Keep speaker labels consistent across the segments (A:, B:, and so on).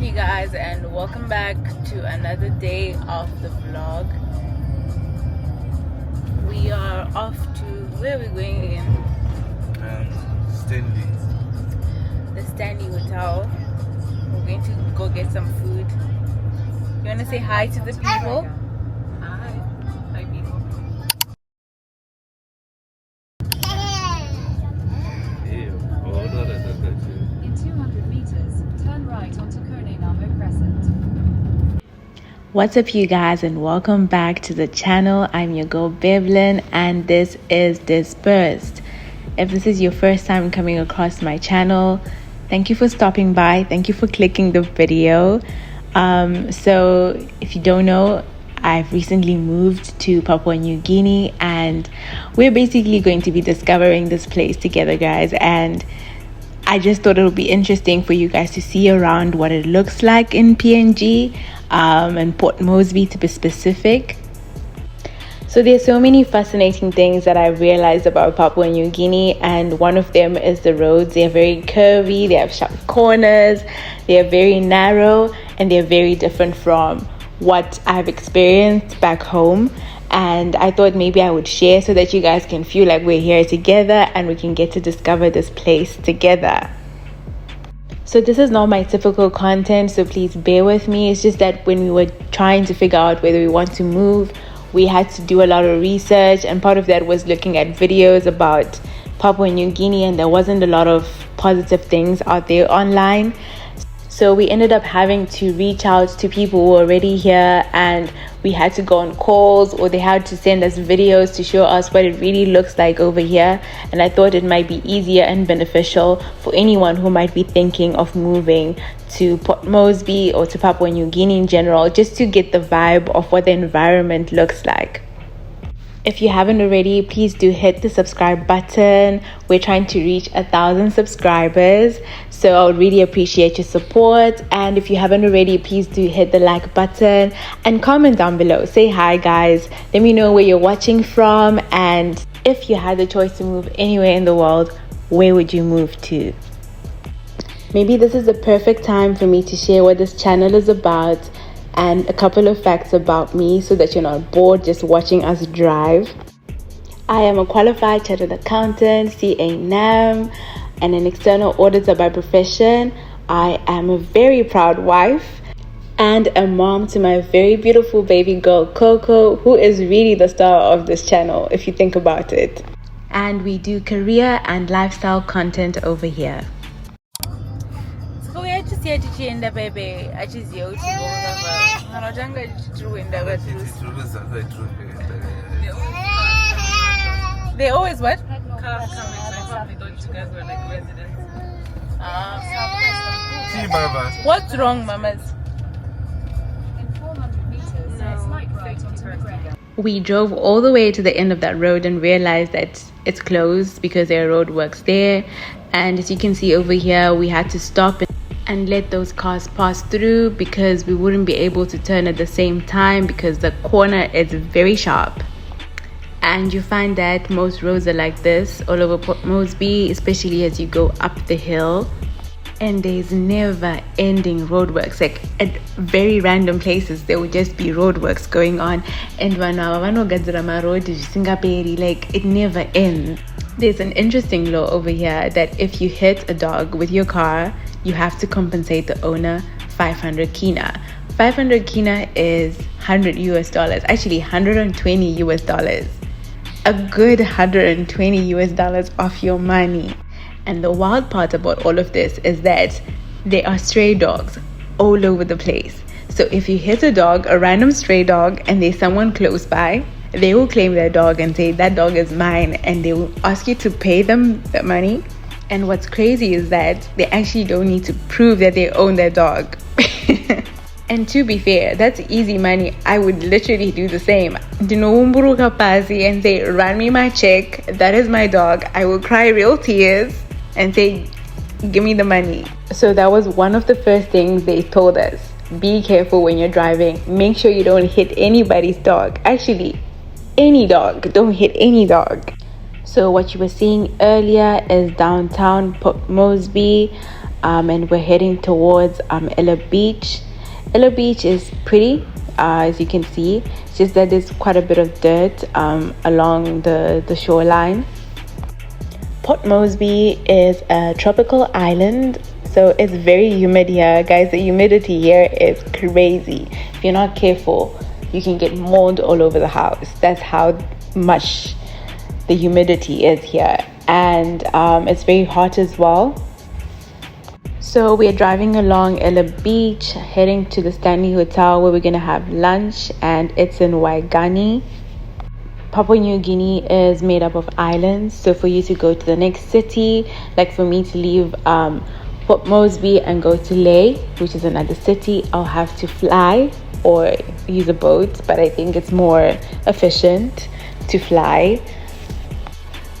A: you guys, and welcome back to another day of the vlog. We are off to, where are we going again?
B: Stanley.
A: The Stanley Hotel. We're going to go get some food. You want to say hi to the people? Hi people.
C: In 200 meters, turn right onto Koninamo Crescent.
A: What's up, you guys, and welcome back to the channel. I'm your girl Bevlin, and this is Dispersed. If this is your first time coming across my channel, thank you for stopping by. Thank you for clicking the video. So if you don't know, I've recently moved to Papua New Guinea, and we're basically going to be discovering this place together, guys. And I just thought it would be interesting for you guys to see around what it looks like in PNG, and Port Moresby to be specific. So there's so many fascinating things that I realized about Papua New Guinea, and one of them is the roads. They're very curvy, they have sharp corners, they're very narrow, and they're very different from what I've experienced back home. And I thought maybe I would share so that you guys can feel like we're here together and we can get to discover this place together. So this is not my typical content, so please bear with me. It's just that when we were trying to figure out whether we want to move, we had to do a lot of research, and part of that was looking at videos about Papua New Guinea, and there wasn't a lot of positive things out there online. So we ended up having to reach out to people who were already here, and we had to go on calls, or they had to send us videos to show us what it really looks like over here. And I thought it might be easier and beneficial for anyone who might be thinking of moving to Port Moresby or to Papua New Guinea in general, just to get the vibe of what the environment looks like. If you haven't already, please do hit the subscribe button. We're trying to reach 1,000 subscribers, so I would really appreciate your support. And if you haven't already, please do hit the like button and comment down below. Say hi, guys. Let me know where you're watching from, and if you had the choice to move anywhere in the world, where would you move to? Maybe this is the perfect time for me to share what this channel is about and a couple of facts about me so that you're not bored just watching us drive. I am a qualified chartered accountant, CA NAM, and an external auditor by profession. I am a very proud wife and a mom to my very beautiful baby girl Coco, who is really the star of this channel if you think about it. And we do career and lifestyle content over here. Baby, I just they always what? What's wrong, mamas?
C: In 400 meters, slight right onto the ground.
A: We drove all the way to the end of that road and realized that it's closed because there are roadworks there. And as you can see over here, we had to stop and let those cars pass through because we wouldn't be able to turn at the same time because the corner is very sharp. And you find that most roads are like this all over Port Moresby, especially as you go up the hill. And there's never ending roadworks. Like at very random places there would just be roadworks going on, and like it never ends. There's an interesting law over here that if you hit a dog with your car, you have to compensate the owner 500 kina. 500 kina is $100 actually $120. A good $120 off your money. And the wild part about all of this is that there are stray dogs all over the place. So if you hit a dog, a random stray dog, and there's someone close by, they will claim their dog and say that dog is mine, and they will ask you to pay them the money. And what's crazy is that they actually don't need to prove that they own their dog. And to be fair, that's easy money. I would literally do the same. And say, run me my check, that is my dog. I will cry real tears and say, give me the money. So that was one of the first things they told us. Be careful when you're driving. Make sure you don't hit anybody's dog. Actually, any dog. Don't hit any dog. So what you were seeing earlier is downtown Port Moresby. and we're heading towards Ella Beach. Ella Beach is pretty, as you can see. It's just that there's quite a bit of dirt along the shoreline. Port Moresby is a tropical island, so it's very humid here, guys. The humidity here is crazy. If you're not careful, you can get mold all over the house. That's how much the humidity is here, and it's very hot as well. So we're driving along Ella Beach, heading to the Stanley Hotel where we're gonna have lunch, and it's in Waigani. Papua New Guinea is made up of islands, so for you to go to the next city, like for me to leave Port Moresby and go to Lae, which is another city, I'll have to fly or use a boat, but I think it's more efficient to fly.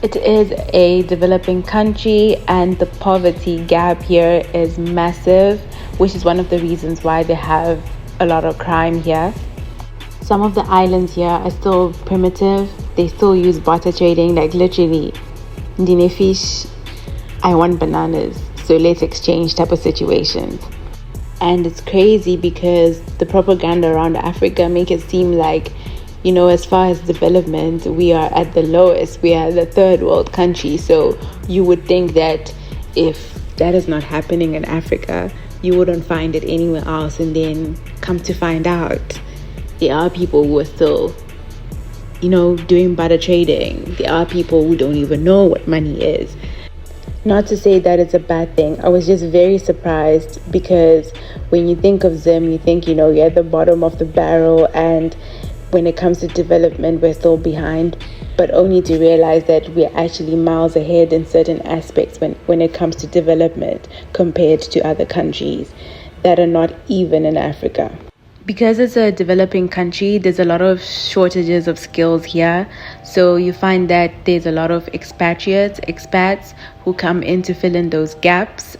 A: It is a developing country, and the poverty gap here is massive, which is one of the reasons why they have a lot of crime here. Some of the islands here are still primitive. They still use barter trading, like literally, ndine fish, I want bananas, so let's exchange type of situations. And it's crazy because the propaganda around Africa make it seem like, you know, as far as development, we are at the lowest. We are the third world country. So you would think that if that is not happening in Africa, you wouldn't find it anywhere else. And then come to find out, there are people who are still, you know, doing barter trading. There are people who don't even know what money is. Not to say that it's a bad thing. I was just very surprised because when you think of Zim, you think, you know, you're at the bottom of the barrel, and when it comes to development, we're still behind, but only to realize that we're actually miles ahead in certain aspects when it comes to development compared to other countries that are not even in Africa. Because it's a developing country, there's a lot of shortages of skills here. So you find that there's a lot of expats who come in to fill in those gaps.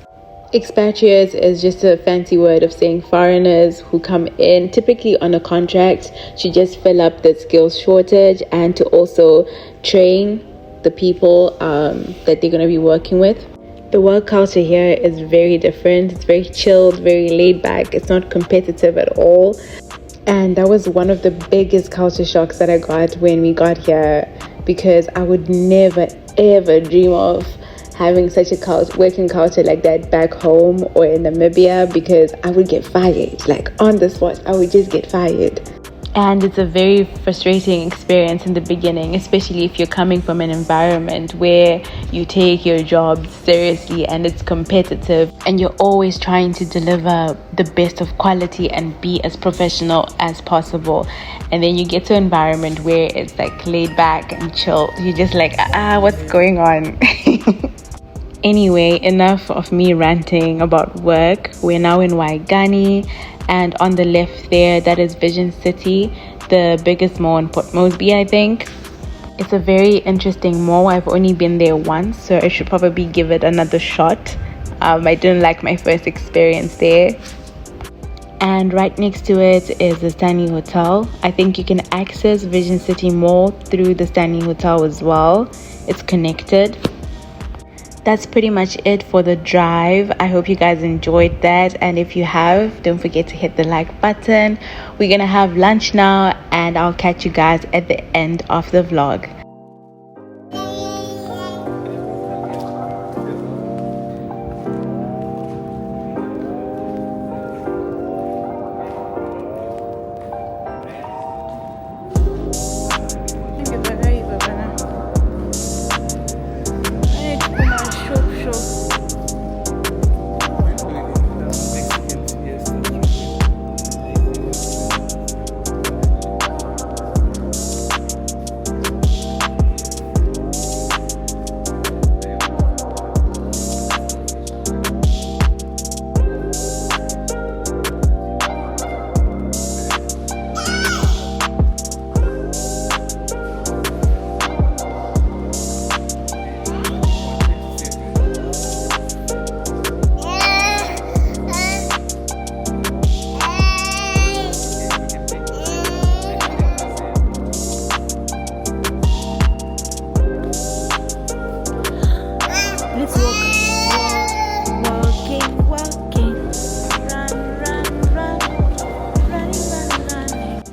A: Expatriates is just a fancy word of saying foreigners who come in typically on a contract to just fill up the skills shortage and to also train the people that they're going to be working with. The work culture here is very different. It's very chilled, very laid back. It's not competitive at all. And that was one of the biggest culture shocks that I got when we got here, because I would never ever dream of having such a working culture like that back home or in Namibia, because I would get fired. Like on the spot, I would just get fired. And it's a very frustrating experience in the beginning, especially if you're coming from an environment where you take your job seriously and it's competitive and you're always trying to deliver the best of quality and be as professional as possible. And then you get to an environment where it's like laid back and chill. You're just like, what's going on? Anyway, enough of me ranting about work. We're now in Waigani, and on the left there, that is Vision City, the biggest mall in Port Moresby, I think. It's a very interesting mall. I've only been there once, so I should probably give it another shot. I didn't like my first experience there. And right next to it is the Stanley Hotel. I think you can access Vision City Mall through the Stanley Hotel as well. It's connected. That's pretty much it for the drive. I hope you guys enjoyed that, and if you have, don't forget to hit the like button. We're gonna have lunch now, and I'll catch you guys at the end of the vlog.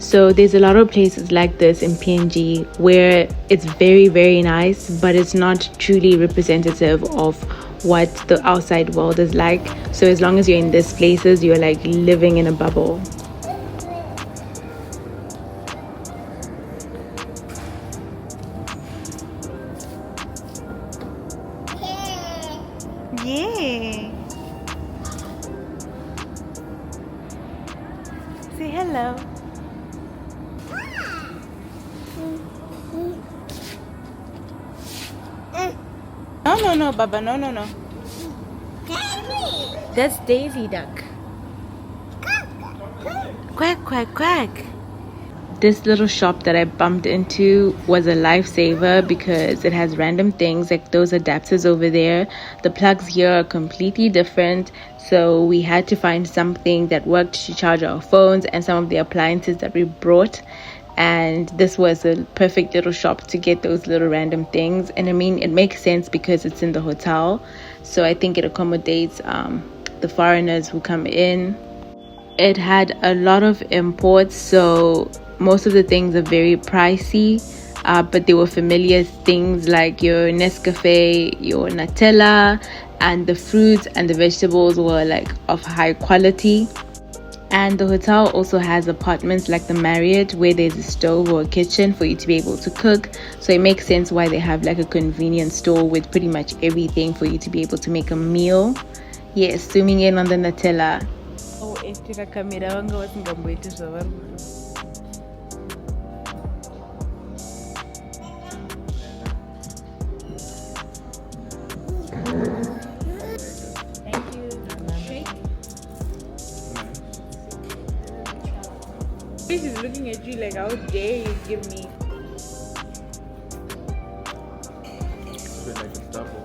A: So there's a lot of places like this in PNG where it's very, very nice, but it's not truly representative of what the outside world is like. So as long as you're in these places, you're like living in a bubble. Yeah. Say hello. No, Baba, no. That's Daisy Duck. Quack, quack, quack. This little shop that I bumped into was a lifesaver because it has random things like those adapters over there. The plugs here are completely different, so we had to find something that worked to charge our phones and some of the appliances that we brought. And this was a perfect little shop to get those little random things. And I mean, it makes sense because it's in the hotel, so I think it accommodates the foreigners who come in. It had a lot of imports, so most of the things are very pricey, but they were familiar things like your Nescafe, your Nutella, and the fruits and the vegetables were like of high quality. And the hotel also has apartments like the Marriott where there's a stove or a kitchen for you to be able to cook, so it makes sense why they have like a convenience store with pretty much everything for you to be able to make a meal. Yes, zooming in on the Nutella. Oh, este kamera vanga vasingamboiti zvavari.
C: Thank you. Shake.
A: She's looking at you like, how dare you give me.
B: It's been like a double.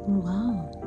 A: Wow.